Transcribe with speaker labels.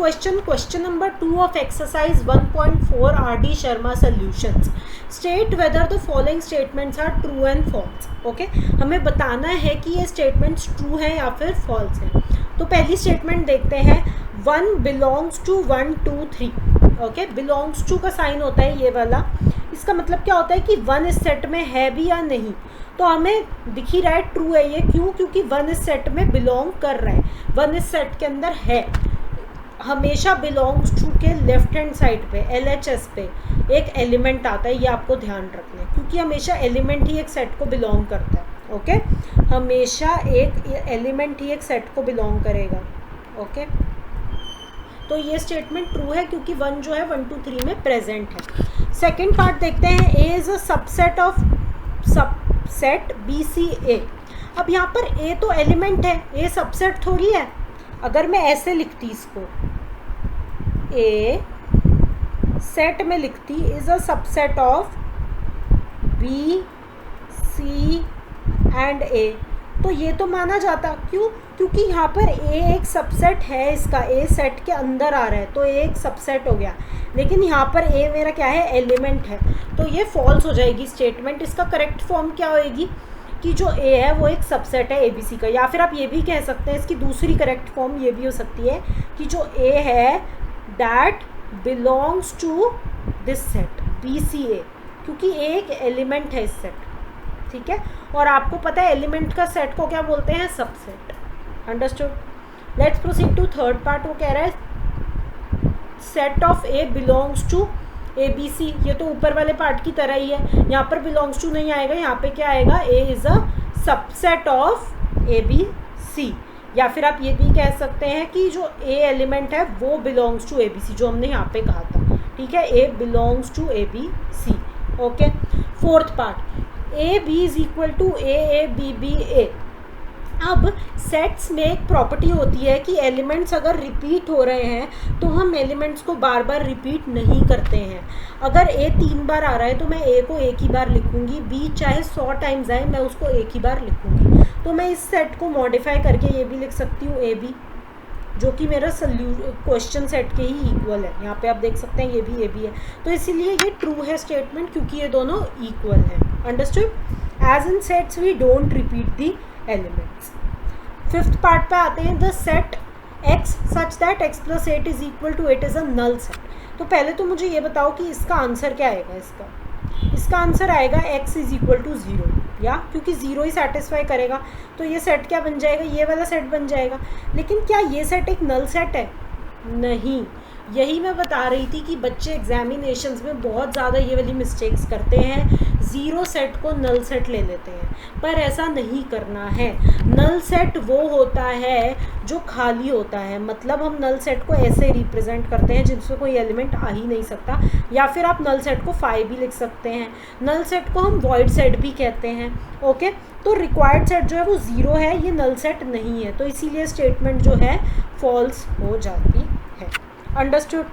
Speaker 1: question number 2 of exercise 1.4 RD Sharma solutions. State whether the following statements are true and false. Okay, हमें बताना है कि ये statements true है या फिर false है. तो पहली statement देखते हैं. 1 belongs to 1 2 3. Okay, belongs to का साइन होता है ये वाला. इसका मतलब क्या होता है कि 1 इस सेट में है भी या नहीं. तो हमें दिख ही रहा है ट्रू है ये. क्यों? क्योंकि 1 इस सेट में बिलोंग कर रहा है, 1 इस सेट के अंदर है. हमेशा बिलोंग्स टू के लेफ्ट हैंड साइड पे LHS पे एक एलिमेंट आता है, ये आपको ध्यान रखना है, क्योंकि हमेशा एलिमेंट ही एक सेट को बिलोंग करता है. ओके, हमेशा एक एलिमेंट ही एक सेट को बिलोंग करेगा. ओके, तो ये स्टेटमेंट ट्रू है क्योंकि 1 जो है 1 2 3 में प्रेजेंट है. सेकेंड पार्ट देखते हैं. A is a subset of subset BCA. अब यहाँ पर A तो एलिमेंट है, A सबसेट थोड़ी है. अगर मैं ऐसे लिखती इसको, A सेट में लिखती is a subset of B C and A, तो ये तो माना जाता. क्यों? क्योंकि यहाँ पर A एक सबसेट है, इसका A सेट के अंदर आ रहा है, तो A एक सबसेट हो गया. लेकिन यहाँ पर A मेरा क्या है? एलिमेंट है. तो ये फॉल्स हो जाएगी स्टेटमेंट. इसका करेक्ट फॉर्म क्या होएगी कि जो A है वो एक सबसेट है ABC का. या फिर आप ये भी कह सकते हैं, इसकी दूसरी करेक्ट फॉर्म ये भी हो सकती है कि जो A है that belongs to this set BCA, क्योंकि A एक एलिमेंट है इस सेट. ठीक है, और आपको पता है एलिमेंट का सेट को क्या बोलते हैं? Subset. Understood. Let's proceed to third part. वो कह रहा है set of A belongs to ABC. ये तो ऊपर वाले पार्ट की तरह ही है. यहाँ पर बिलोंग्स टू नहीं आएगा, यहाँ पे क्या आएगा? A is a subset of ABC. या फिर आप ये भी कह सकते हैं कि जो A एलिमेंट है वो बिलोंग्स टू ABC, जो हमने यहाँ पे कहा था. ठीक है, A belongs to ABC. Okay, fourth part. AB is equal to AA BBA. अब सेट्स में एक प्रॉपर्टी होती है कि एलिमेंट्स अगर रिपीट हो रहे हैं तो हम एलिमेंट्स को बार बार रिपीट नहीं करते हैं. अगर A 3 बार आ रहा है तो मैं A को एक ही बार लिखूंगी, B चाहे 100 टाइम्स आए मैं उसको एक ही बार लिखूंगी. तो मैं इस सेट को मॉडिफाई करके ये भी लिख सकती हूँ AB, जो कि मेरा क्वेश्चन सेट के ही इक्वल है. यहाँ पे आप देख सकते हैं ये भी AB है. तो इसीलिए ये ट्रू है स्टेटमेंट, क्योंकि ये दोनों इक्वल हैं. Understood. As in sets we don't repeat the elements. Fifth part पे आते हैं. The set X such that X plus 8 is equal to 8 is a null set. तो पहले तो मुझे ये बताओ कि इसका आंसर क्या आएगा. इसका आंसर आएगा X इज इक्वल टू 0, या क्योंकि 0 ही सेटिस्फाई करेगा. तो ये सेट क्या बन जाएगा? ये वाला सेट बन जाएगा. लेकिन क्या ये सेट एक नल सेट है? नहीं. यही मैं बता रही थी कि बच्चे एग्जामिनेशंस में बहुत ज़्यादा ये वाली मिस्टेक्स करते हैं. 0 सेट को नल सेट ले लेते हैं, पर ऐसा नहीं करना है. नल सेट वो होता है जो खाली होता है. मतलब हम नल सेट को ऐसे रिप्रेजेंट करते हैं जिसमें कोई एलिमेंट आ ही नहीं सकता. या फिर आप नल सेट को 5 भी लिख सकते हैं. नल सेट को हम वॉइड सेट भी कहते हैं. ओके, तो रिक्वायर्ड सेट जो है वो 0 है, ये नल सेट नहीं है. तो इसीलिए स्टेटमेंट जो है फॉल्स हो जाती है. अंडरस्टूड.